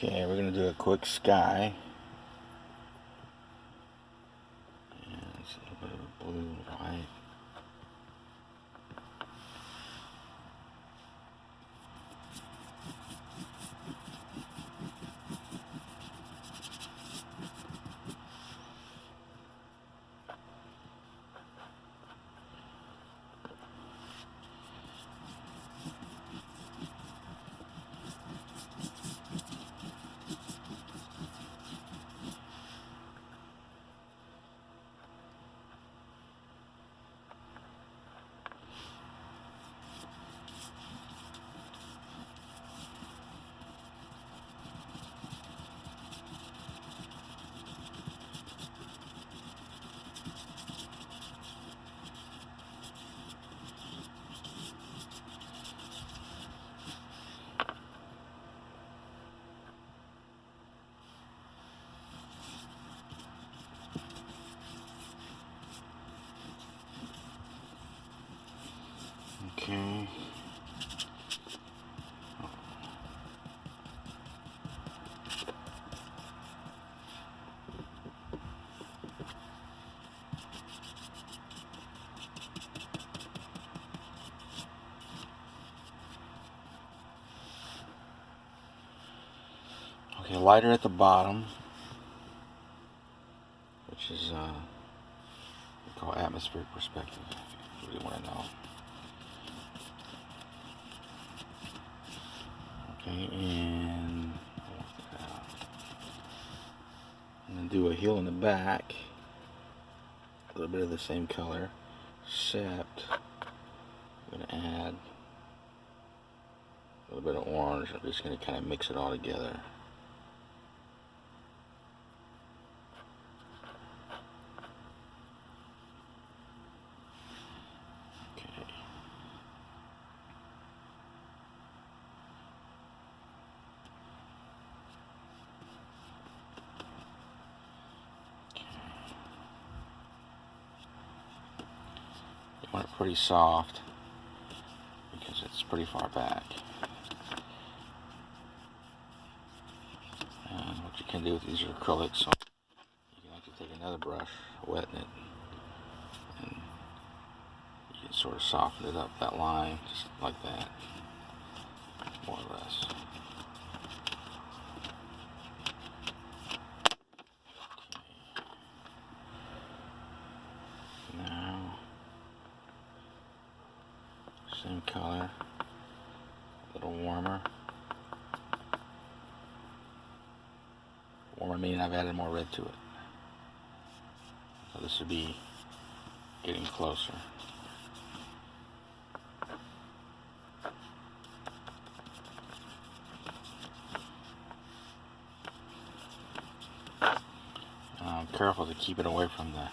Okay, we're going to do a quick sky. And it's a little bit of a blue and white. Okay. Okay, lighter at the bottom, which is we call atmospheric perspective, if you really want to know. Okay, and I'm going to do a heel in the back, a little bit of the same color, except I'm going to add a little bit of orange. I'm just going to kind of mix it all together. You want it pretty soft because it's pretty far back. And what you can do with these are acrylics, so you can actually take another brush, wetten it, and you can sort of soften it up, that line, just like that, more or less. Now, same color, a little warmer. Warmer meaning I've added more red to it. So this would be getting closer. I'm careful to keep it away from the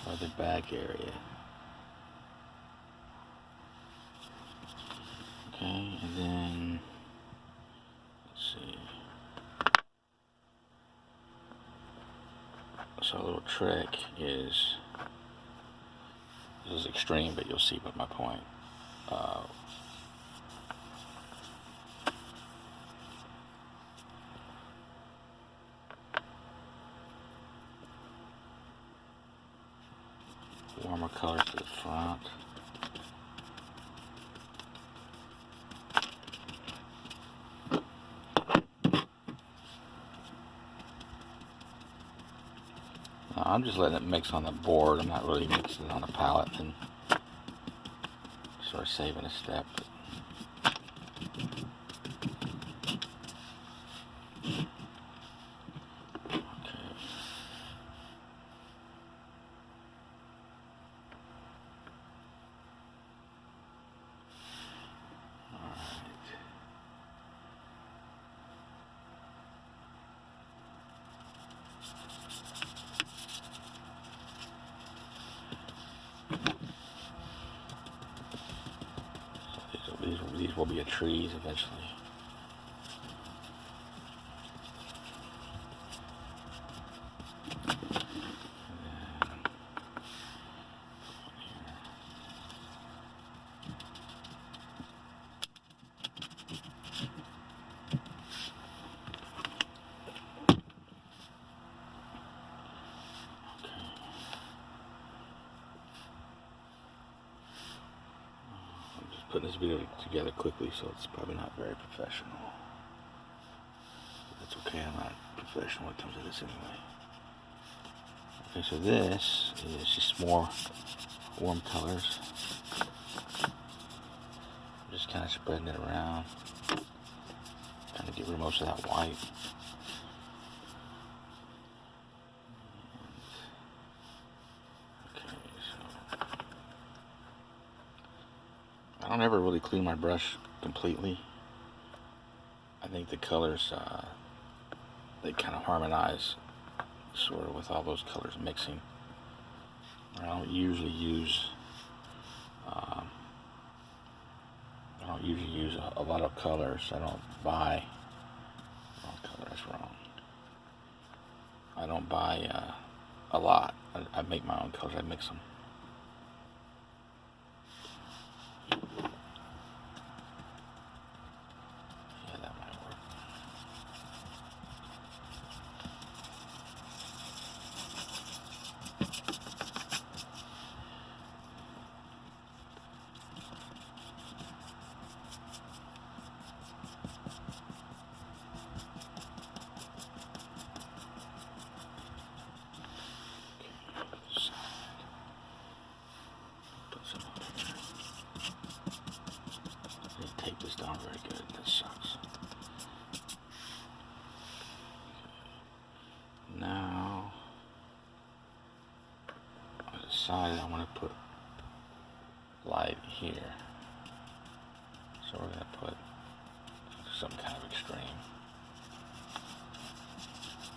other back area. Okay, and then let's see. So a little trick is, this is extreme, but you'll see what my point. Warmer colors to the front. I'm just letting it mix on the board. I'm not really mixing it on the palette and sort of saving a step. These will be trees eventually. together quickly, so it's probably not very professional. That's okay, I'm not professional when it comes to this anyway. Okay, so this is just more warm colors. Just kind of spreading it around. Kind of get rid of most of that white. Okay, so I don't ever really clean my brush completely. I think the colors, they kind of harmonize sort of with all those colors mixing. I don't usually use a lot of colors. I don't buy wrong color. That's wrong. I don't buy a lot. I make my own colors. I mix them. Yeah, that might work. Tape this down very good. This sucks. Now, I decided I want to put light here. So we're going to put some kind of extreme.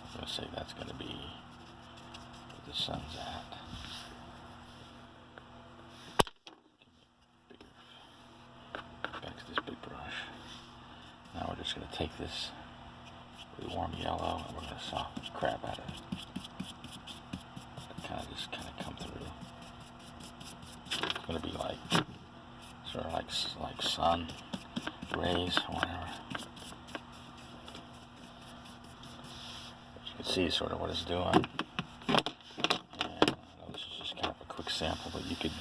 I'm going to say that's going to be where the sun's at. Back to this big brush. Now we're just going to take this really warm yellow and we're going to soften the crap out of it. Kind of come through. It's going to be like sort of like sun rays or whatever. You can see sort of what it's doing. And I know this is just kind of a quick sample, but you could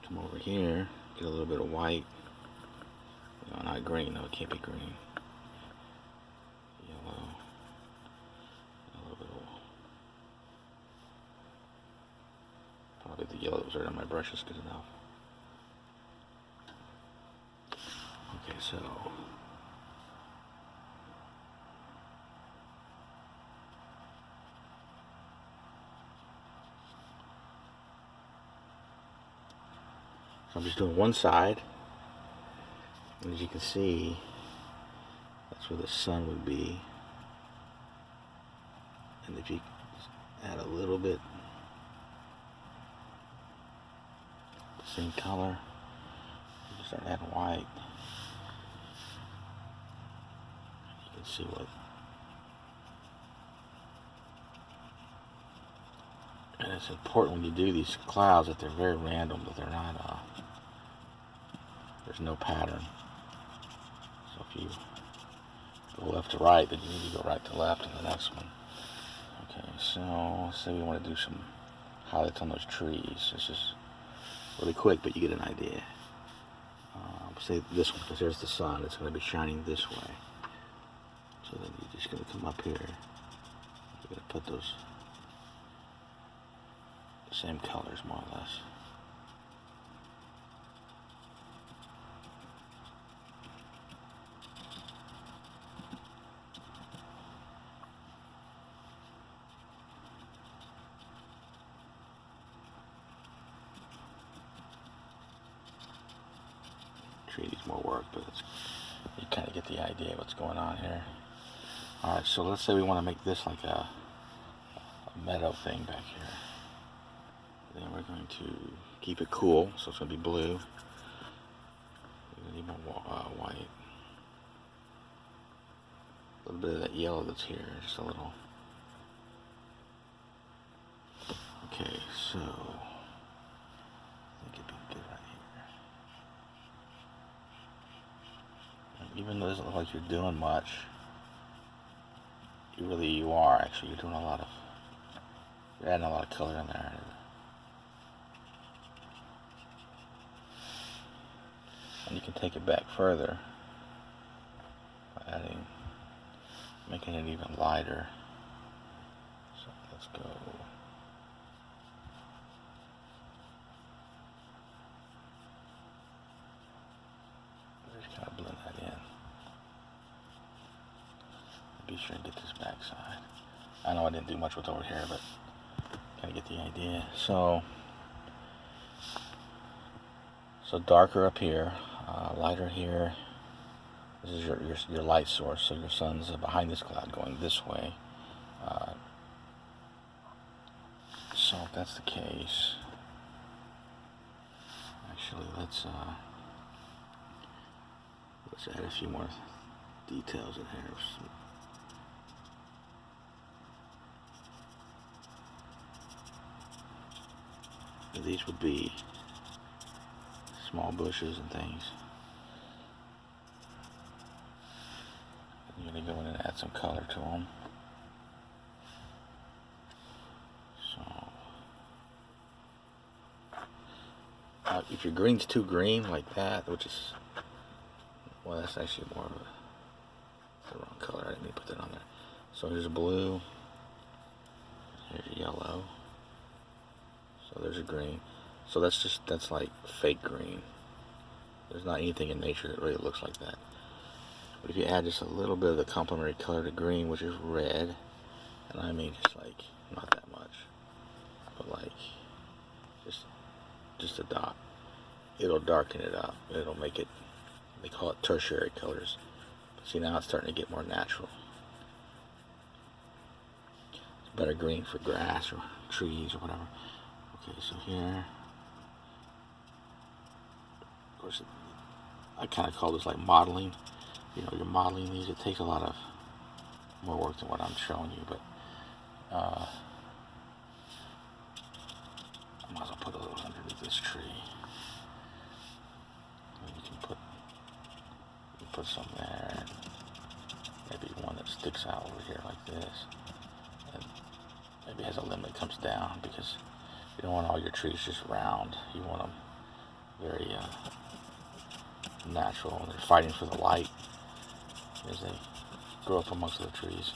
come over here, get a little bit of white. No, not green. No, it can't be green. Yellow. A little bit of... Probably the yellow that was right on my brush is good enough. Okay, so... I'm just doing one side. And as you can see, that's where the sun would be. And if you add a little bit the same color, you start adding white, you can see what. And it's important when you do these clouds that they're very random, that they're not, there's no pattern. So if you go left to right, then you need to go right to left in the next one. Okay, so let's say we want to do some highlights on those trees. It's just really quick, but you get an idea. Say this one, because there's the sun. It's going to be shining this way. So then you're just going to come up here. You're going to put those same colors, more or less. Needs more work, but you kind of get the idea of what's going on here. Alright, so let's say we want to make this like a meadow thing back here. Then we're going to keep it cool, so it's going to be blue. We're going to need more white. A little bit of that yellow that's here, just a little. Okay, so I think it'd be good right here. Even though it doesn't look like you're doing much, you are actually. You're doing a lot of, you're adding a lot of color in there. And you can take it back further by making it even lighter. So let's go. Just kind of blend that in. Be sure and get this back side. I know I didn't do much with over here, but kind of get the idea. So darker up here, lighter here. This is your light source, so your sun's behind this cloud going this way. So if that's the case, actually let's add a few more details in here. These would be small bushes and things. I'm going to go in and add some color to them. So, if your green's too green like that, which is, well, that's actually more of the wrong color. I didn't mean to put that on there. So here's a blue. Here's a yellow. So there's a green. So that's like fake green. There's not anything in nature that really looks like that. But if you add just a little bit of the complementary color to green, which is red, and I mean just like, not that much, but like just a dot, it'll darken it up. It'll make it, they call it tertiary colors. See, now it's starting to get more natural. It's better green for grass or trees or whatever. Okay, so here, of course, I kind of call this like modeling. You know, you're modeling these. It takes a lot of more work than what I'm showing you, but I might as well put a little underneath this tree. And you can put some there, and maybe one that sticks out over here like this, and maybe has a limb that comes down, because you don't want all your trees just round. You want them very natural, and they're fighting for the light as they grow up amongst the trees.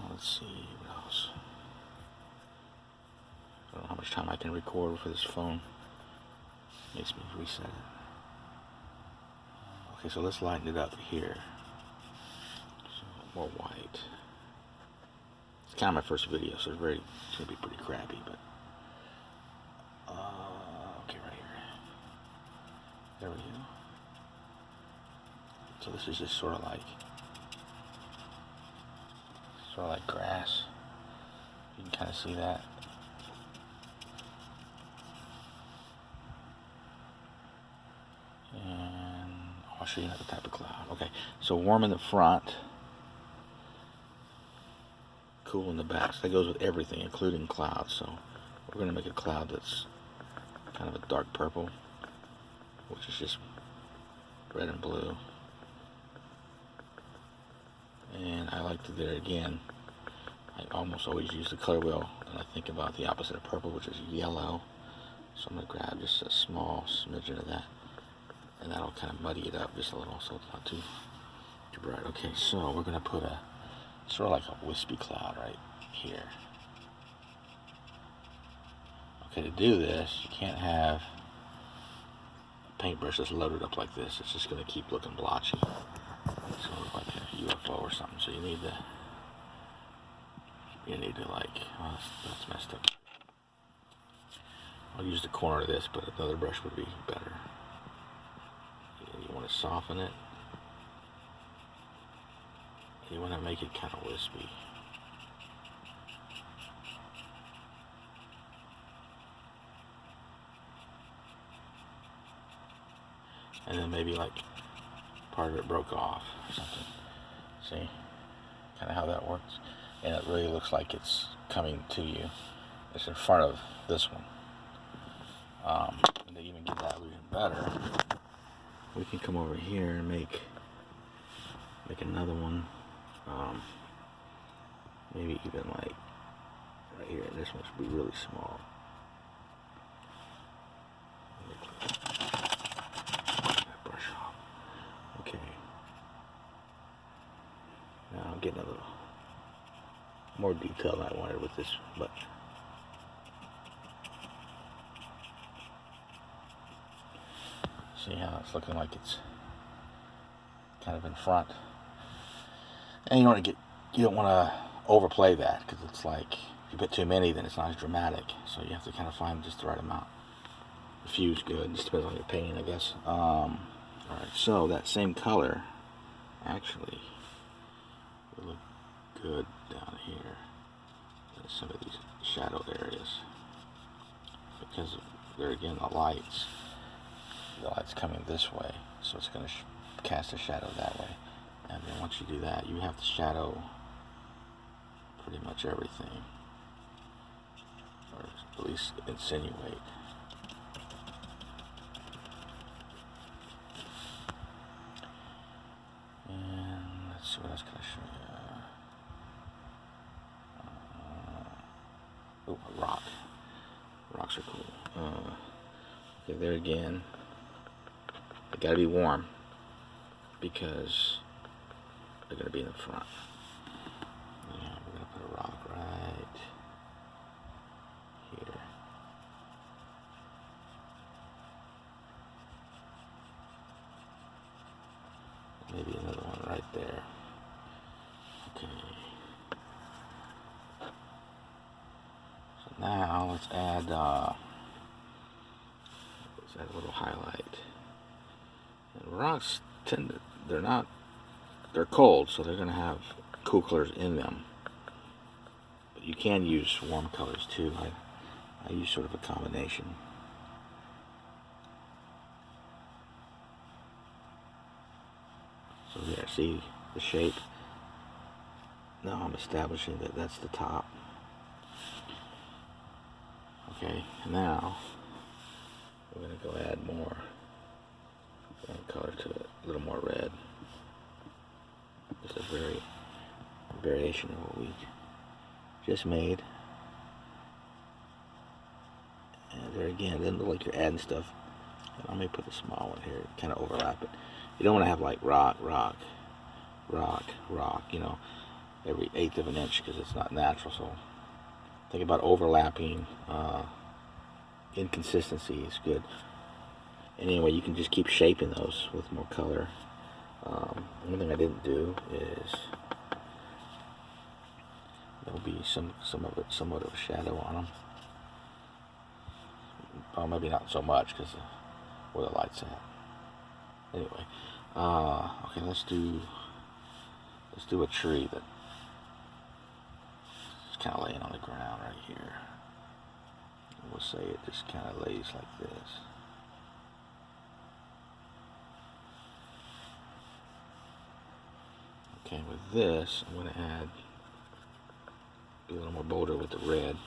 Let's see, what else? I don't know how much time I can record for this phone. Makes me reset it. Okay, so let's lighten it up here. So more white. It's kind of my first video, so it's going to be pretty crappy, but okay, right here. There we go. So this is just sort of like grass. You can kind of see that. And I'll show you another type of cloud. Okay, so warm in the front, cool in the back. So that goes with everything, including clouds. So we're going to make a cloud that's kind of a dark purple, which is just red and blue. And I like to, there again, I almost always use the color wheel and I think about the opposite of purple, which is yellow. So I'm going to grab just a small smidgen of that, and that'll kind of muddy it up just a little so it's not too bright. Okay, so we're going to put a sort of like a wispy cloud right here. Okay, to do this, you can't have a paintbrush that's loaded up like this. It's just going to keep looking blotchy. So like a UFO or something. So you need to like, oh, that's messed up. I'll use the corner of this, but another brush would be better. You want to soften it. You want to make it kind of wispy. And then maybe like part of it broke off or something. See? Kind of how that works. And it really looks like it's coming to you. It's in front of this one. And to even get that illusion better, we can come over here and make another one. Maybe even like right here. This one should be really small. getting a little more detail than I wanted with this, but see how it's looking like it's kind of in front. And you don't want to overplay that, because it's like, if you put too many, then it's not as dramatic. So you have to kind of find just the right amount. Diffuse good, just depends on your painting, I guess. Alright, so that same color actually will look good down here in some of these shadowed areas, because there again the light's coming this way, so it's going to cast a shadow that way. And then once you do that, you have to shadow pretty much everything, or at least insinuate. And let's see what else can I show you. Oh, a rock. Rocks are cool. Okay, there again, they gotta be warm because they're gonna be in the front. Yeah, we're gonna put a rock right here. Maybe another one right there. Okay. So now let's add a little highlight. And rocks they're cold, so they're gonna have cool colors in them. But you can use warm colors too. I use sort of a combination. So there, see the shape? Now I'm establishing that that's the top. Okay, now we're going to go add more color to it, a little more red. Just a variation of what we just made. And there again, it doesn't look like you're adding stuff. And I may put a small one here, kind of overlap it. You don't want to have like rock, you know, every 1/8 of an inch, because it's not natural. So think about overlapping. Inconsistency is good. And anyway, you can just keep shaping those with more color. One thing I didn't do is there'll be somewhat of a shadow on them. Oh, maybe not so much because where the light's at. Anyway, okay, let's do a tree that's kind of laying on the ground right here. We'll say it just kind of lays like this. Okay, with this, I'm going to be a little more bolder with the red.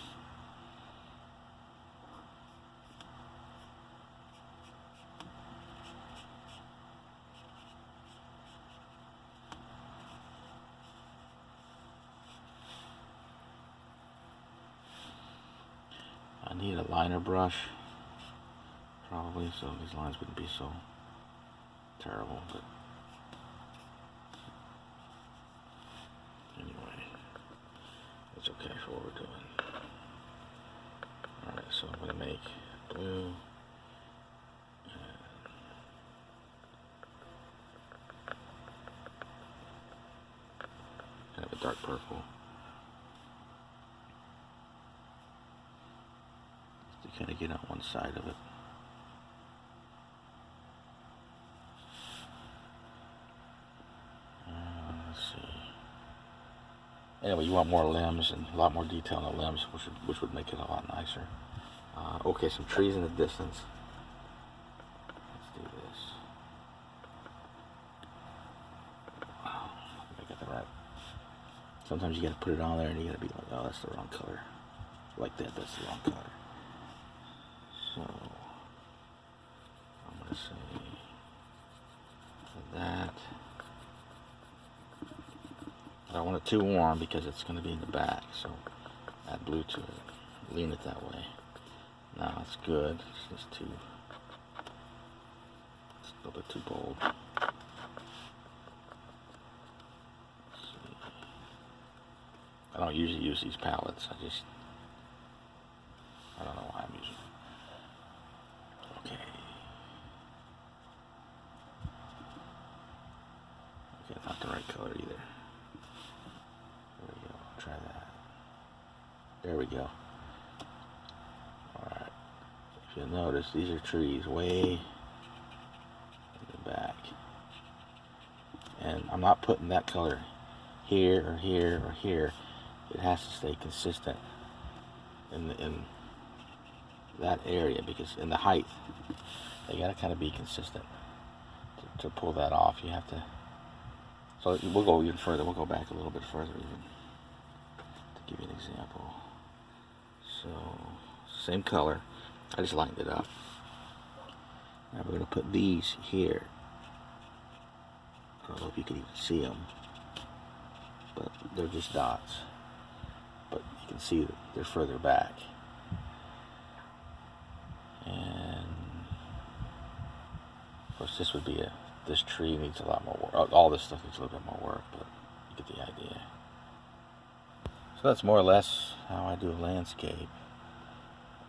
I need a liner brush, probably, so these lines wouldn't be so terrible, but anyway, it's okay for what we're doing. Alright, so I'm going to make blue, kind of a dark purple, just to kind of get on one side of it. Let's see. Anyway, you want more limbs and a lot more detail on the limbs, which would make it a lot nicer. Okay, some trees in the distance. Let's do this. Wow, I got that right. Sometimes you gotta put it on there and you gotta be like, oh, that's the wrong color. Like that, that's the wrong color. So, I'm gonna say for that. I don't want it too warm because it's going to be in the back, so add blue to it. Lean it that way. Now it's good. It's just it's a little bit too bold. Let's see. I don't usually use these palettes. I don't know why I'm using them. Okay. Okay, not the right color either. There we go. Try that. There we go. Alright. If you'll notice, these are trees way in the back. And I'm not putting that color here or here or here. It has to stay consistent in that area, because in the height, they gotta kind of be consistent to pull that off. You have to. So we'll go even further. We'll go back a little bit further even to give you an example. So same color. I just lined it up. Now we're gonna put these here. I don't know if you can even see them, but they're just dots. But you can see that they're further back. And of course this would be this tree needs a lot more work. All this stuff needs a little bit more work, but you get the idea. So that's more or less how I do a landscape.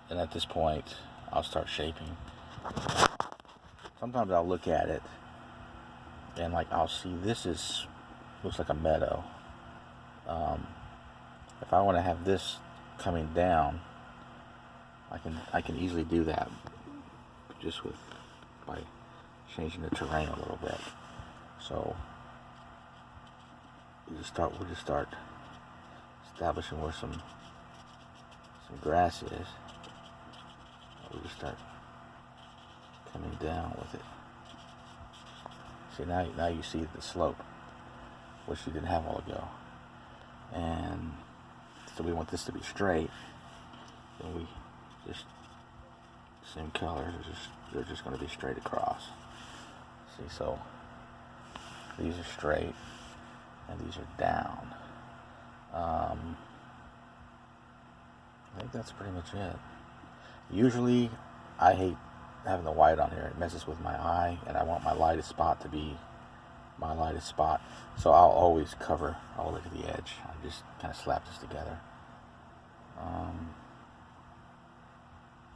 And at this point, I'll start shaping. Sometimes I'll look at it and like I'll see looks like a meadow. If I want to have this coming down, I can easily do that just by changing the terrain a little bit. So we'll just start establishing where some grass is. We'll just start coming down with it. See, now you see the slope, which you didn't have a while ago. And so we want this to be straight. Then we just same color. They're just going to be straight across. See, so these are straight and these are down. I think that's pretty much it. Usually, I hate having the white on here. It messes with my eye, and I want my lightest spot to be my lightest spot. So I'll always cover all the way to the edge. I just kind of slap this together.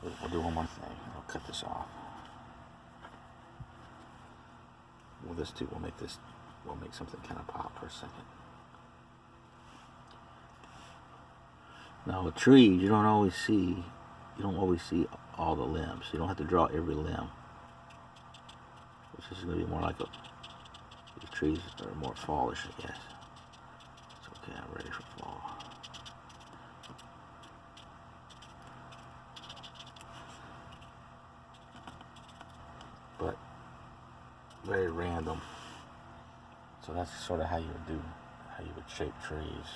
We'll do one more thing. I'll cut this off. Well, this too, we'll make something kind of pop for a second. Now with trees, you don't always see all the limbs. You don't have to draw every limb. Which is going to be more like these trees are more fallish, I guess. It's okay, I'm ready for fall. But very random. So that's sort of how you would shape trees.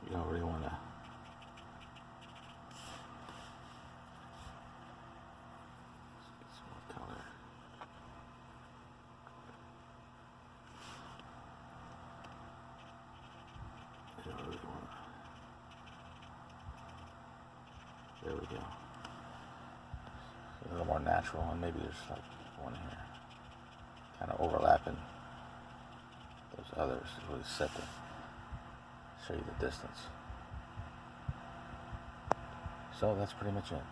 You don't really want to get some more color. You don't really want to. There we go. A little more natural, and maybe there's like one here, kind of overlapping those others to really set them. Show you the distance. So that's pretty much it.